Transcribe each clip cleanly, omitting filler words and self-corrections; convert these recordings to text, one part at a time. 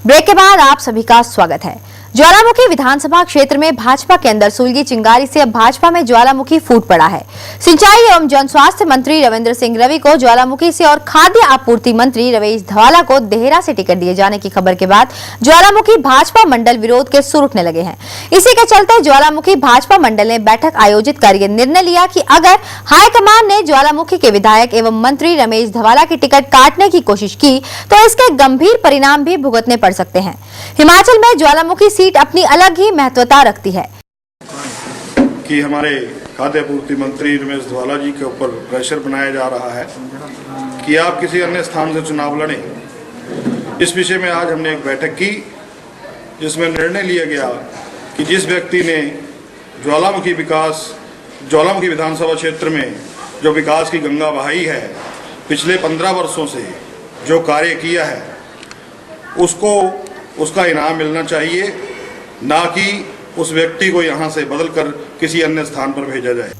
Break के बाद आप सभी का स्वागत है। ज्वालामुखी विधानसभा क्षेत्र में भाजपा के अंदर सुलगी चिंगारी से अब भाजपा में ज्वालामुखी फूट पड़ा है। सिंचाई एवं जनस्वास्थ्य मंत्री रविंद्र सिंह रवि को ज्वालामुखी से और खाद्य आपूर्ति मंत्री रमेश धवाला को देहरा से टिकट दिए जाने की खबर के बाद ज्वालामुखी भाजपा मंडल विरोध के सुर उठने लगे हैं। इसी के चलते ज्वालामुखी भाजपा मंडल ने बैठक आयोजित कर यह निर्णय लिया कि अगर हाईकमान ने ज्वालामुखी के विधायक एवं मंत्री रमेश धवाला की टिकट काटने की कोशिश की तो इसके गंभीर परिणाम भी भुगतने पड़ सकते हैं। हिमाचल में ज्वालामुखी सीट अपनी अलग ही महत्वता रखती है कि हमारे खाद्य आपूर्ति मंत्री रमेश धवाला जी के ऊपर प्रेशर बनाया जा रहा है कि आप किसी अन्य स्थान से चुनाव लड़ें। इस विषय में आज हमने एक बैठक की जिसमें निर्णय लिया गया कि जिस व्यक्ति ने ज्वालामुखी विधानसभा क्षेत्र में जो विकास की गंगा बहाई है, पिछले 15 वर्षों से जो कार्य किया है, उसको उसका इनाम मिलना चाहिए, ना कि उस व्यक्ति को यहां से बदलकर किसी अन्य स्थान पर भेजा जाए।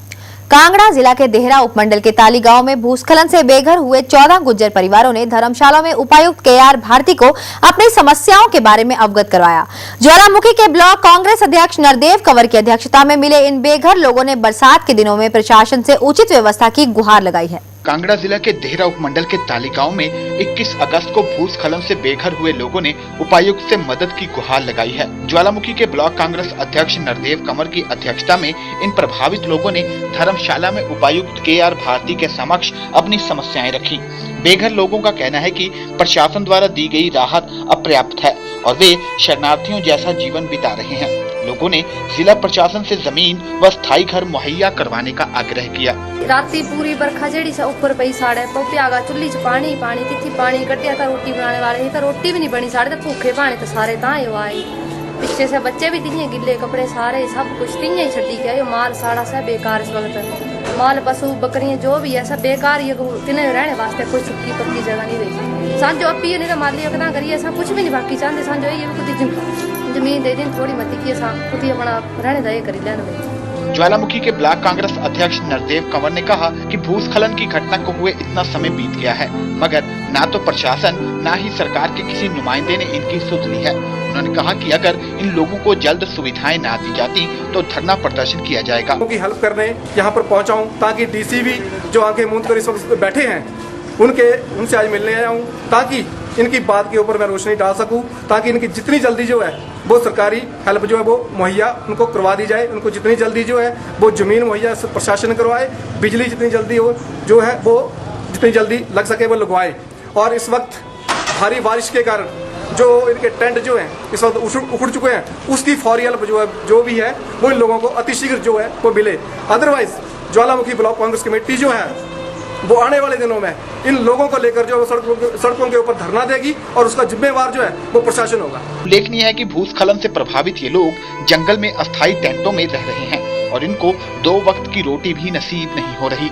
कांगड़ा जिला के देहरा उपमंडल के ताली गांव में भूस्खलन से बेघर हुए 14 गुज्जर परिवारों ने धर्मशाला में उपायुक्त KR भारती को अपनी समस्याओं के बारे में अवगत करवाया। ज्वालामुखी के ब्लॉक कांग्रेस अध्यक्ष नरदेव कंवर की अध्यक्षता में मिले इन बेघर लोगों ने बरसात के दिनों में प्रशासन से उचित व्यवस्था की गुहार लगाई है। कांगड़ा जिला के देहरा उपमंडल के ताली गांव में 21 अगस्त को भूस्खलन से बेघर हुए लोगों ने उपायुक्त से मदद की गुहार लगाई है। ज्वालामुखी के ब्लॉक कांग्रेस अध्यक्ष नरदेव कंवर की अध्यक्षता में इन प्रभावित लोगों ने धर्मशाला में उपायुक्त KR भारती के समक्ष अपनी समस्याएं रखी। बेघर लोगों का कहना है कि प्रशासन द्वारा दी गई राहत अपर्याप्त है और वे शरणार्थियों जैसा जीवन बिता रहे हैं। लोगों ने जिला प्रशासन से जमीन व स्थायी घर मुहैया करवाने का आग्रह किया। राती पूरी बरखा जेड़ी से ऊपर पई साड़े प्यागा चुल्ली च पानी तिथि पानी कटिया था। रोटी बनाने वाले था, रोटी भी नहीं बनी, साड़े तो भूखे पाने तो सारे ताए आए। पीछे से बच्चे भी तिहे गिले कपड़े सारे सब कुछ तिहे ही छड़ी गए। माल साड़ा सब बेकार इस वक्त, माल पशु बकरियां जो भी है सब बेकार। ये तिन्हें रहने वास्ते कोई सुक्की पक्की जगह नहीं रही। सांजो अपी नहीं माली अपना करिए ऐसा कुछ भी नहीं बाकी चाहते। सांजो ये कुछ जमीन दे दिन थोड़ी मती की कुछ अपना रहने दे करी लेने। ज्वालामुखी के ब्लॉक कांग्रेस अध्यक्ष नरदेव कंवर ने कहा कि भूस्खलन की घटना को हुए इतना समय बीत गया है, मगर ना तो प्रशासन ना ही सरकार के किसी नुमाइंदे ने इनकी सुध ली है। उन्होंने कहा कि अगर इन लोगों को जल्द सुविधाएं ना दी जाती तो धरना प्रदर्शन किया जाएगा। उनकी हेल्प करने यहाँ पर पहुँचा हूँ ताकि DC भी जो आंखें मूंद कर इस वक्त बैठे हैं उनसे आज मिलने आया हूँ ताकि इनकी बात के ऊपर मैं रोशनी डाल सकूं, ताकि इनकी जितनी जल्दी जो है वो सरकारी हेल्प जो है वो मुहैया उनको करवा दी जाए। उनको जितनी जल्दी जो है वो जमीन मुहैया प्रशासन करवाए, बिजली जितनी जल्दी हो जो है वो जितनी जल्दी लग सके वो लगवाए। और इस वक्त भारी बारिश के कारण जो इनके टेंट जो है इस वक्त उखड़ चुके हैं, उसकी फौरी हेल्प जो है जो भी है वो इन लोगों को अतिशीघ्र जो है वो मिले। अदरवाइज ज्वालामुखी ब्लॉक कांग्रेस कमेटी जो है वो आने वाले दिनों में इन लोगों को लेकर जो सड़कों के ऊपर धरना देगी और उसका जिम्मेवार जो है वो प्रशासन होगा। उल्लेखनीय है कि भूस्खलन से प्रभावित ये लोग जंगल में अस्थायी टेंटों में रह रहे हैं और इनको 2 वक्त की रोटी भी नसीब नहीं हो रही।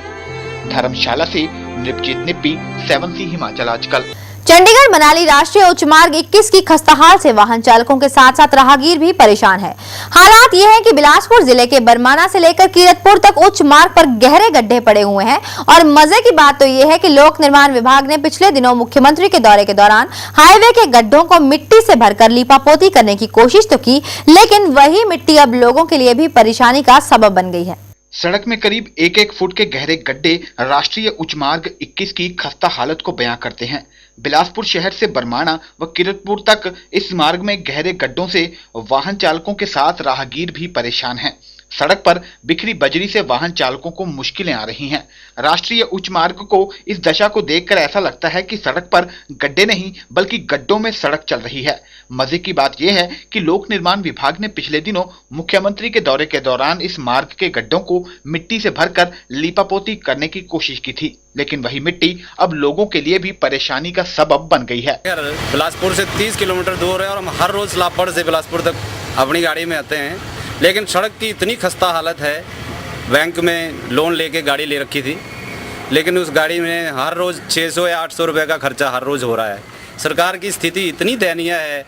धर्मशाला से नृपजीत निप्पी, 7C हिमाचल आजकल। चंडीगढ़ मनाली राष्ट्रीय उच्च मार्ग 21 की खस्ताहाल से वाहन चालकों के साथ साथ राहगीर भी परेशान है। हालात ये है कि बिलासपुर जिले के बरमाना से लेकर कीरतपुर तक उच्च मार्ग पर गहरे गड्ढे पड़े हुए हैं और मजे की बात तो ये है कि लोक निर्माण विभाग ने पिछले दिनों मुख्यमंत्री के दौरे के दौरान हाईवे के गड्ढों को मिट्टी से भरकर लीपापोती करने की कोशिश तो की, लेकिन वही मिट्टी अब लोगों के लिए भी परेशानी का सबब बन गई है। सड़क में करीब 1-1 फुट के गहरे गड्ढे राष्ट्रीय उच्च मार्ग 21 की खस्ता हालत को बयां करते हैं। बिलासपुर शहर से बरमाना व कीरतपुर तक इस मार्ग में गहरे गड्ढों से वाहन चालकों के साथ राहगीर भी परेशान हैं। सड़क पर बिखरी बजरी से वाहन चालकों को मुश्किलें आ रही हैं। राष्ट्रीय उच्च मार्ग को इस दशा को देखकर ऐसा लगता है कि सड़क पर गड्ढे नहीं बल्कि गड्ढों में सड़क चल रही है। मजे की बात यह है कि लोक निर्माण विभाग ने पिछले दिनों मुख्यमंत्री के दौरे के दौरान इस मार्ग के गड्ढों को मिट्टी से भरकर लीपापोती करने की कोशिश की थी, लेकिन वही मिट्टी अब लोगों के लिए भी परेशानी का सबब बन गई है। बिलासपुर से 30 किलोमीटर दूर है और हम हर रोज लापड़ से बिलासपुर तक अपनी गाड़ी में आते हैं, लेकिन सड़क की इतनी खस्ता हालत है। बैंक में लोन लेके गाड़ी ले रखी थी, लेकिन उस गाड़ी में हर रोज़ 600 या 800 रुपये का खर्चा हर रोज़ हो रहा है। सरकार की स्थिति इतनी दयनीय है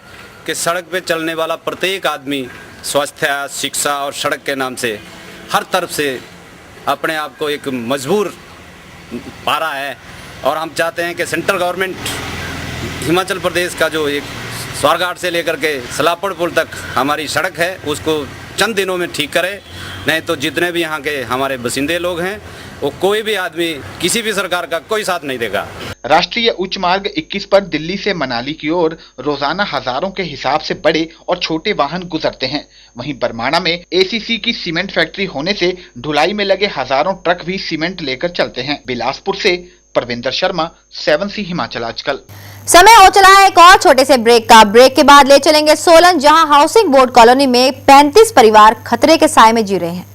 कि सड़क पे चलने वाला प्रत्येक आदमी स्वास्थ्य, शिक्षा और सड़क के नाम से हर तरफ से अपने आप को एक मजबूर पा रहा है। और हम चाहते हैं कि सेंट्रल गवर्नमेंट हिमाचल प्रदेश का जो एक स्वारघाट से लेकर के सलापड़ पुल तक हमारी सड़क है, उसको चंद दिनों में ठीक करे, नहीं तो जितने भी यहाँ के हमारे बसिंदे लोग हैं वो कोई भी आदमी किसी भी सरकार का कोई साथ नहीं देगा। राष्ट्रीय उच्च मार्ग 21 पर दिल्ली से मनाली की ओर रोजाना हजारों के हिसाब से बड़े और छोटे वाहन गुजरते हैं। वहीं बरमाणा में एसीसी की सीमेंट फैक्ट्री होने से ढुलाई में लगे हजारों ट्रक भी सीमेंट लेकर चलते हैं। बिलासपुर से परविंदर शर्मा, 7C हिमाचल आजकल। समय हो चला है एक और छोटे से ब्रेक का। ब्रेक के बाद ले चलेंगे सोलन, जहां हाउसिंग बोर्ड कॉलोनी में 35 परिवार खतरे के साए में जी रहे हैं।